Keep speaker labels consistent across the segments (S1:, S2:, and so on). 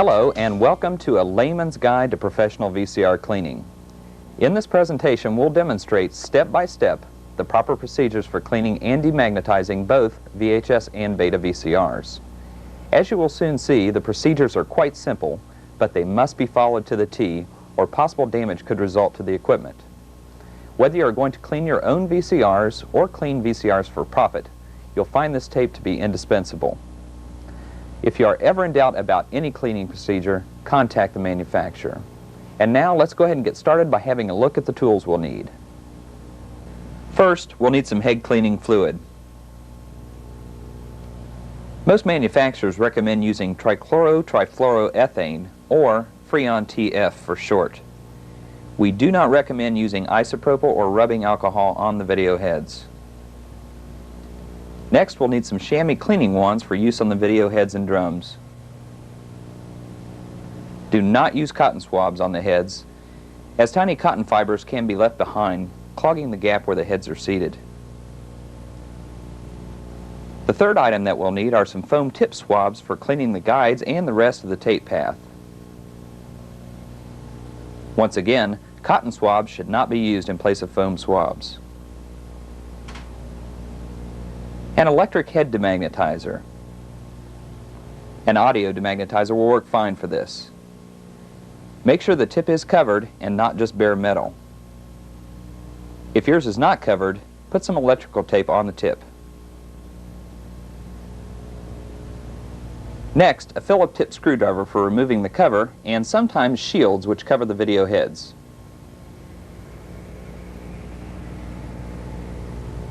S1: Hello and welcome to a layman's guide to professional VCR cleaning. In this presentation we'll demonstrate step by step the proper procedures for cleaning and demagnetizing both VHS and Beta VCRs. As you will soon see, the procedures are quite simple, but they must be followed to the T or possible damage could result to the equipment. Whether you are going to clean your own VCRs or clean VCRs for profit, you'll find this tape to be indispensable. If you are ever in doubt about any cleaning procedure, contact the manufacturer. And now let's go ahead and get started by having a look at the tools we'll need. First, we'll need some head cleaning fluid. Most manufacturers recommend using trichlorotrifluoroethane, or Freon TF for short. We do not recommend using isopropyl or rubbing alcohol on the video heads. Next, we'll need some chamois cleaning wands for use on the video heads and drums. Do not use cotton swabs on the heads, as tiny cotton fibers can be left behind, clogging the gap where the heads are seated. The third item that we'll need are some foam tip swabs for cleaning the guides and the rest of the tape path. Once again, cotton swabs should not be used in place of foam swabs. An electric head demagnetizer. An audio demagnetizer will work fine for this. Make sure the tip is covered and not just bare metal. If yours is not covered, put some electrical tape on the tip. Next, a Phillips tip screwdriver for removing the cover, and sometimes shields which cover the video heads.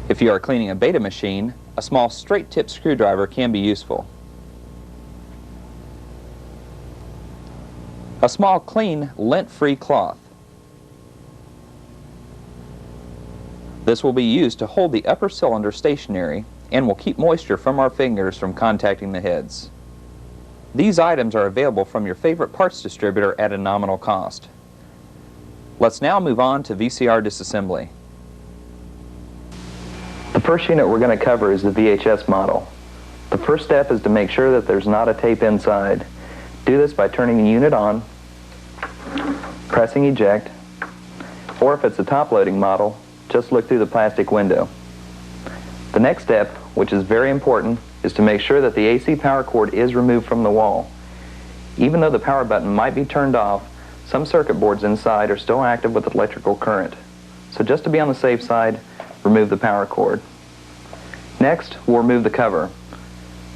S1: If you are cleaning a Beta machine, a small straight tip screwdriver can be useful. A small clean lint-free cloth. This will be used to hold the upper cylinder stationary and will keep moisture from our fingers from contacting the heads. These items are available from your favorite parts distributor at a nominal cost. Let's now move on to VCR disassembly. The first unit we're going to cover is the VHS model. The first step is to make sure that there's not a tape inside. Do this by turning the unit on, pressing eject, or if it's a top-loading model, just look through the plastic window. The next step, which is very important, is to make sure that the AC power cord is removed from the wall. Even though the power button might be turned off, some circuit boards inside are still active with electrical current. So just to be on the safe side, remove the power cord. Next, we'll remove the cover.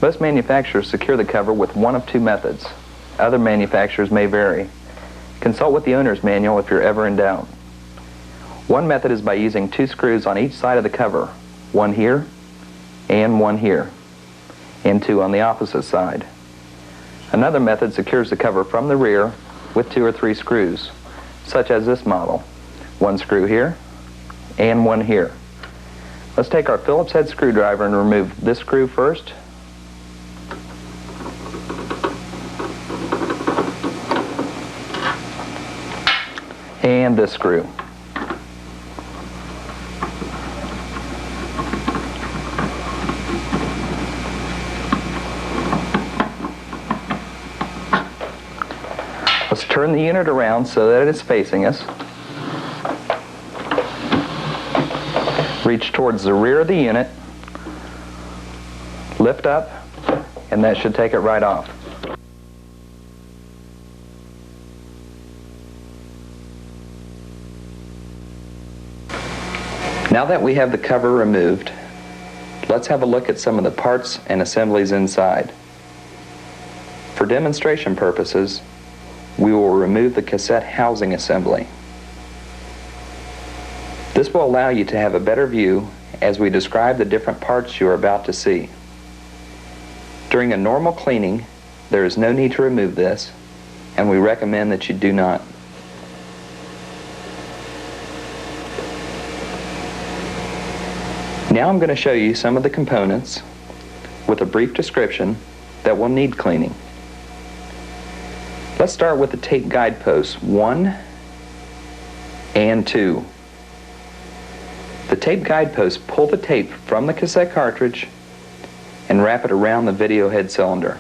S1: Most manufacturers secure the cover with one of two methods. Other manufacturers may vary. Consult with the owner's manual if you're ever in doubt. One method is by using two screws on each side of the cover, one here and one here, and two on the opposite side. Another method secures the cover from the rear with 2 or 3 screws, such as this model. One screw here and one here. Let's take our Phillips head screwdriver and remove this screw first. And this screw. Let's turn the unit around so that it's facing us. Reach towards the rear of the unit, lift up, and that should take it right off. Now that we have the cover removed, let's have a look at some of the parts and assemblies inside. For demonstration purposes, we will remove the cassette housing assembly. This will allow you to have a better view as we describe the different parts you are about to see. During a normal cleaning, there is no need to remove this, and we recommend that you do not. Now I'm going to show you some of the components with a brief description that will need cleaning. Let's start with the tape guideposts 1 and 2. The tape guideposts pull the tape from the cassette cartridge and wrap it around the video head cylinder.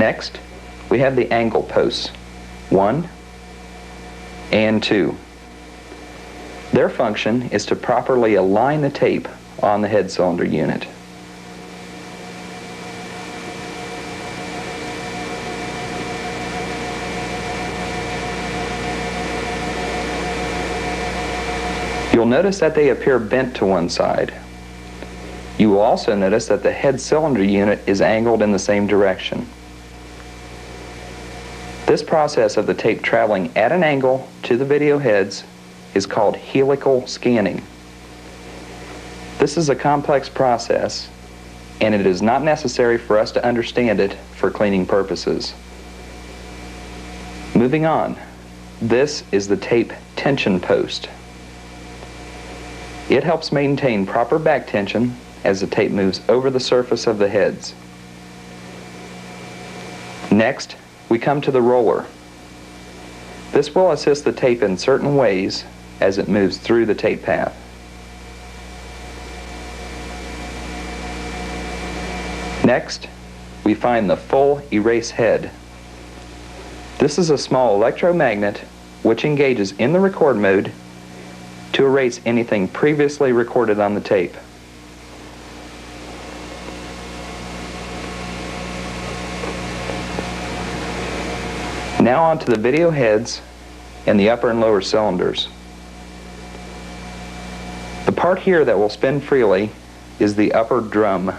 S1: Next, we have the angle posts, 1 and 2. Their function is to properly align the tape on the head cylinder unit. You'll notice that they appear bent to one side. You will also notice that the head cylinder unit is angled in the same direction. This process of the tape traveling at an angle to the video heads is called helical scanning. This is a complex process, and it is not necessary for us to understand it for cleaning purposes. Moving on, this is the tape tension post. It helps maintain proper back tension as the tape moves over the surface of the heads. Next, we come to the roller. This will assist the tape in certain ways as it moves through the tape path. Next, we find the full erase head. This is a small electromagnet which engages in the record mode to erase anything previously recorded on the tape. Now on to the video heads and the upper and lower cylinders. The part here that will spin freely is the upper drum.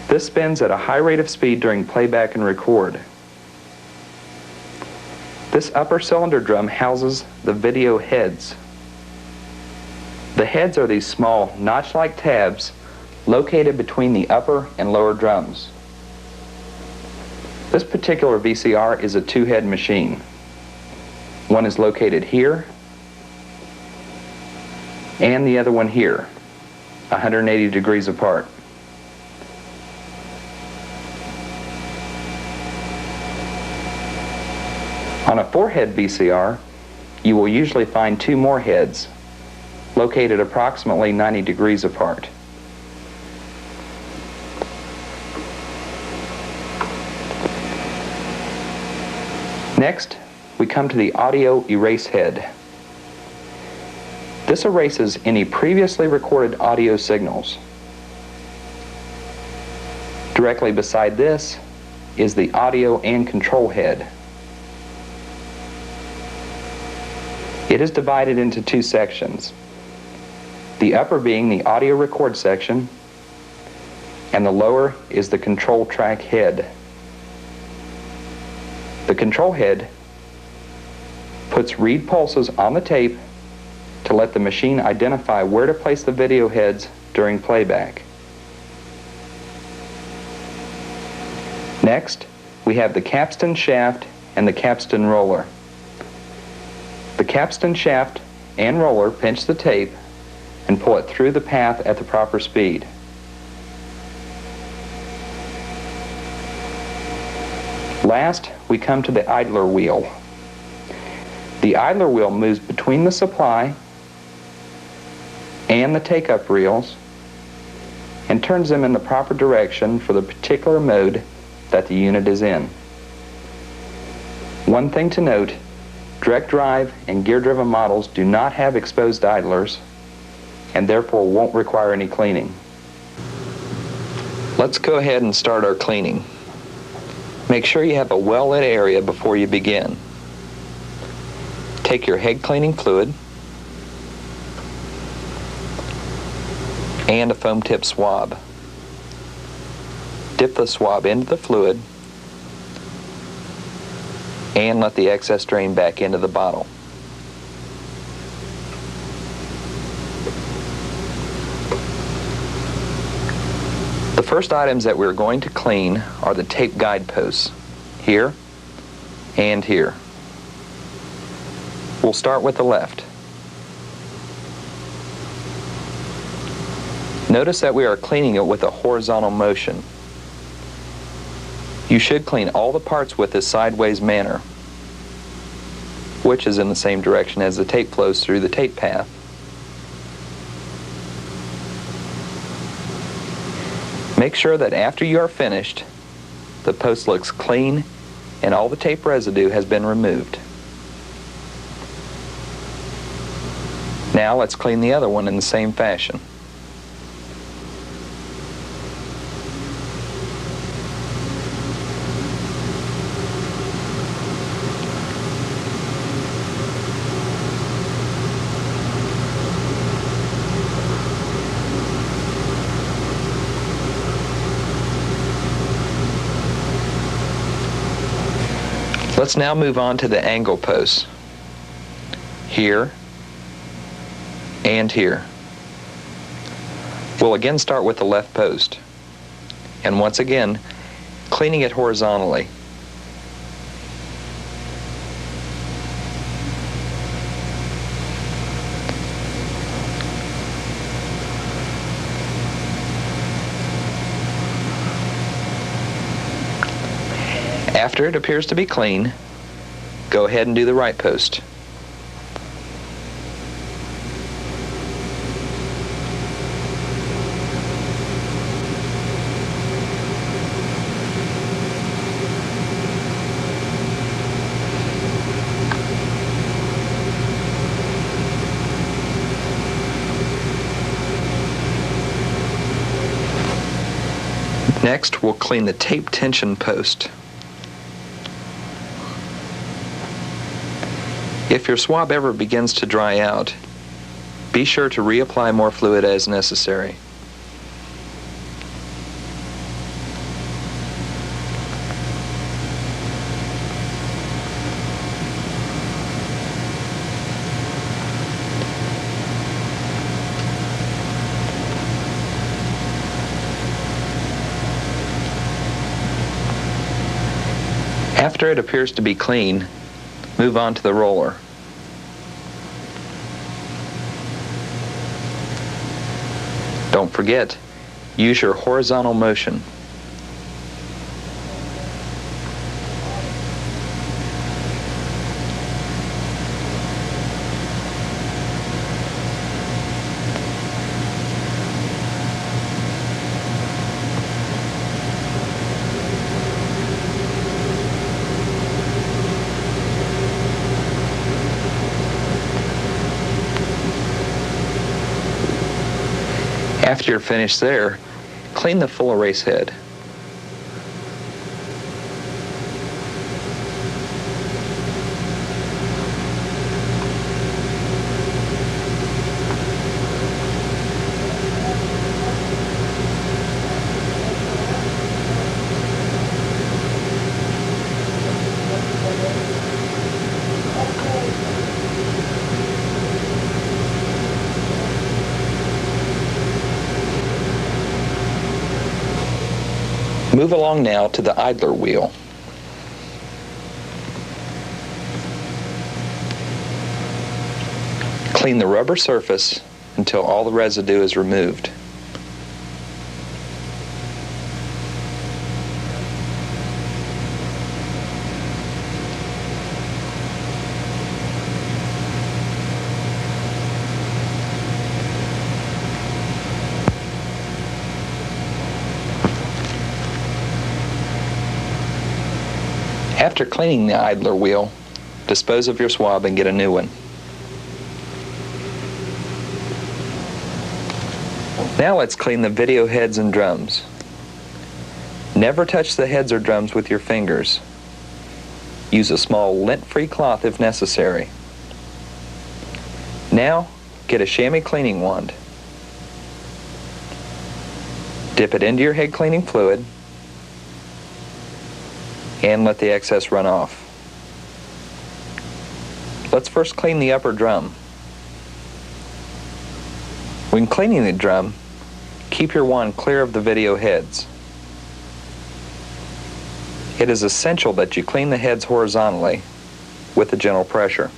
S1: This spins at a high rate of speed during playback and record. This upper cylinder drum houses the video heads. The heads are these small notch-like tabs located between the upper and lower drums. This particular VCR is a two-head machine. One is located here and the other one here, 180 degrees apart. On a four-head VCR, you will usually find two more heads, located approximately 90 degrees apart. Next, we come to the audio erase head. This erases any previously recorded audio signals. Directly beside this is the audio and control head. It is divided into two sections, the upper being the audio record section, and the lower is the control track head. The control head puts read pulses on the tape to let the machine identify where to place the video heads during playback. Next, we have the capstan shaft and the capstan roller. The capstan shaft and roller pinch the tape and pull it through the path at the proper speed. Last, we come to the idler wheel. The idler wheel moves between the supply and the take-up reels and turns them in the proper direction for the particular mode that the unit is in. One thing to note, direct drive and gear-driven models do not have exposed idlers and therefore won't require any cleaning. Let's go ahead and start our cleaning. Make sure you have a well-lit area before you begin. Take your head cleaning fluid and a foam tip swab. Dip the swab into the fluid and let the excess drain back into the bottle. The first items that we're going to clean are the tape guideposts, here and here. We'll start with the left. Notice that we are cleaning it with a horizontal motion. You should clean all the parts with this sideways manner, which is in the same direction as the tape flows through the tape path. Make sure that after you are finished, the post looks clean and all the tape residue has been removed. Now let's clean the other one in the same fashion. Let's now move on to the angle posts. Here and here. We'll again start with the left post. And once again, cleaning it horizontally. After it appears to be clean, go ahead and do the right post. Next, we'll clean the tape tension post. If your swab ever begins to dry out, be sure to reapply more fluid as necessary. After it appears to be clean, move on to the roller. Don't forget, use your horizontal motion. After you're finished there, clean the full erase head. Move along now to the idler wheel. Clean the rubber surface until all the residue is removed. After cleaning the idler wheel, dispose of your swab and get a new one. Now let's clean the video heads and drums. Never touch the heads or drums with your fingers. Use a small lint-free cloth if necessary. Now, get a chamois cleaning wand. Dip it into your head cleaning fluid and let the excess run off. Let's first clean the upper drum. When cleaning the drum, keep your wand clear of the video heads. It is essential that you clean the heads horizontally with a gentle pressure.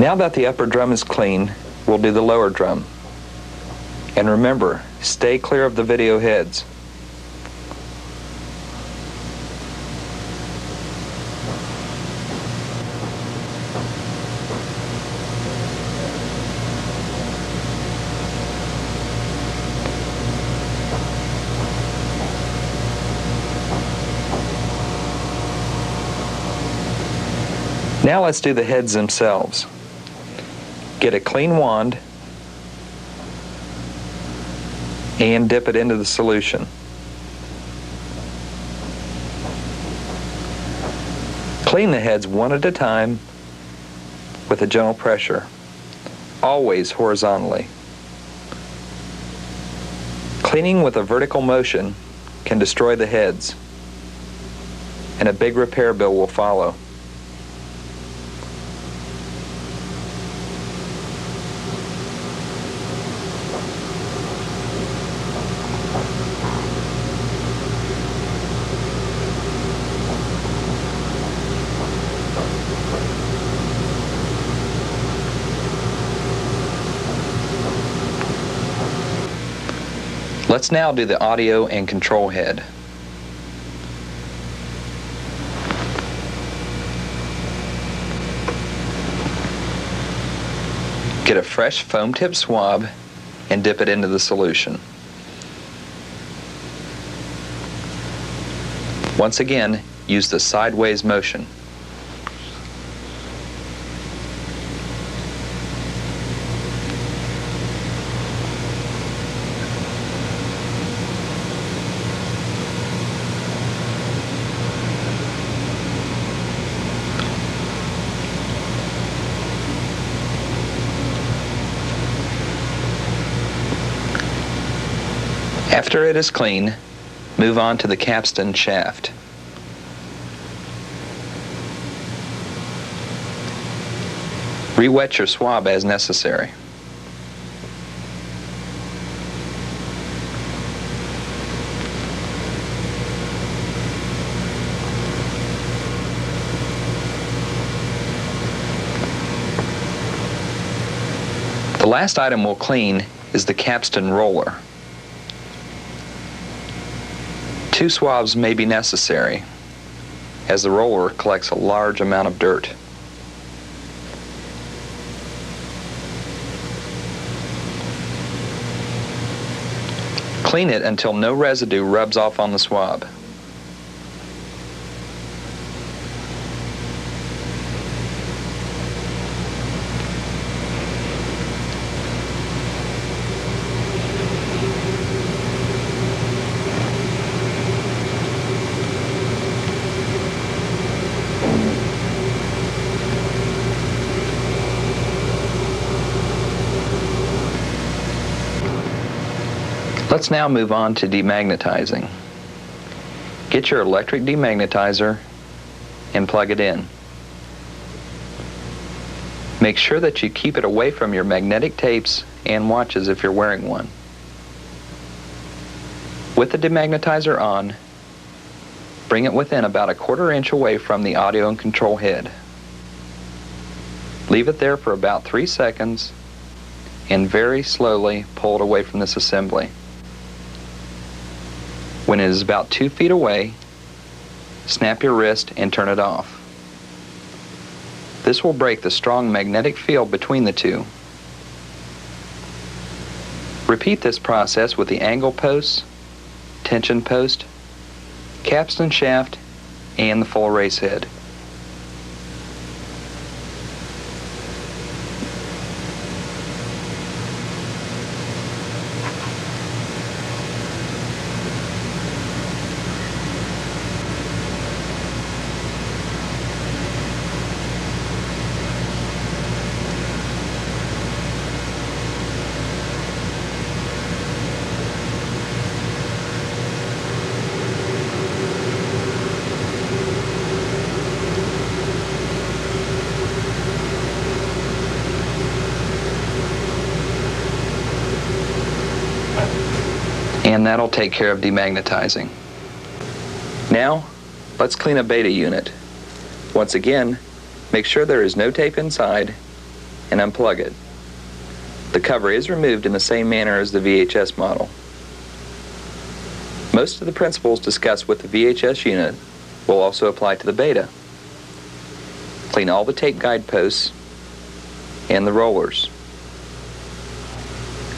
S1: Now that the upper drum is clean, we'll do the lower drum. And remember, stay clear of the video heads. Now let's do the heads themselves. Get a clean wand and dip it into the solution. Clean the heads one at a time with a gentle pressure, always horizontally. Cleaning with a vertical motion can destroy the heads, and a big repair bill will follow. Let's now do the audio and control head. Get a fresh foam tip swab and dip it into the solution. Once again, use the sideways motion. After it is clean, move on to the capstan shaft. Re-wet your swab as necessary. The last item we'll clean is the capstan roller. 2 swabs may be necessary, as the roller collects a large amount of dirt. Clean it until no residue rubs off on the swab. Let's now move on to demagnetizing. Get your electric demagnetizer and plug it in. Make sure that you keep it away from your magnetic tapes and watches if you're wearing one. With the demagnetizer on, bring it within about 1/4 inch away from the audio and control head. Leave it there for about 3 seconds and very slowly pull it away from this assembly. When it is about 2 feet away, snap your wrist and turn it off. This will break the strong magnetic field between the two. Repeat this process with the angle posts, tension post, capstan shaft, and the full race head. And that'll take care of demagnetizing. Now, let's clean a beta unit. Once again, make sure there is no tape inside and unplug it. The cover is removed in the same manner as the VHS model. Most of the principles discussed with the VHS unit will also apply to the Beta. Clean all the tape guideposts and the rollers.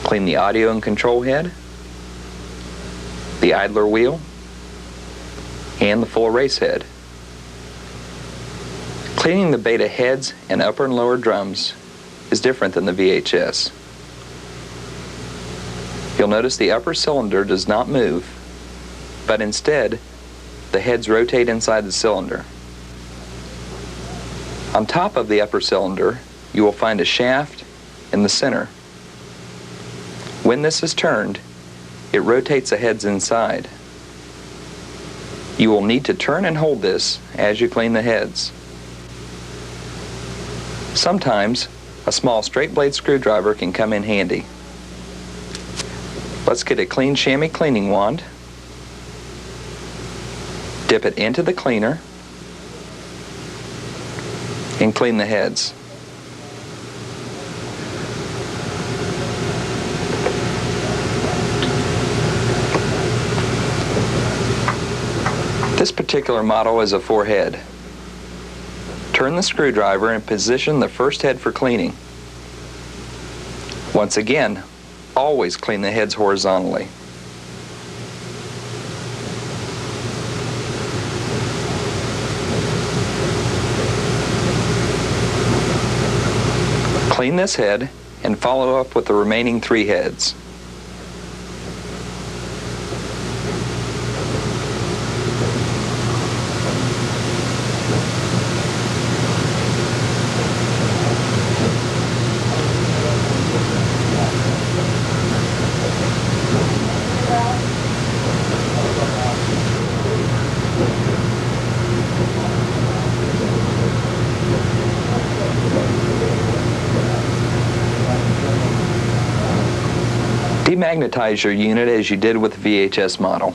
S1: Clean the audio and control head, the idler wheel, and the full erase head. Cleaning the Beta heads and upper and lower drums is different than the VHS. You'll notice the upper cylinder does not move, but instead the heads rotate inside the cylinder. On top of the upper cylinder, you will find a shaft in the center. When this is turned, it rotates the heads inside. You will need to turn and hold this as you clean the heads. Sometimes a small straight blade screwdriver can come in handy. Let's get a clean chamois cleaning wand, dip it into the cleaner, and clean the heads. This particular model is a 4-head. Turn the screwdriver and position the first head for cleaning. Once again, always clean the heads horizontally. Clean this head and follow up with the remaining 3 heads. Demagnetize your unit as you did with the VHS model.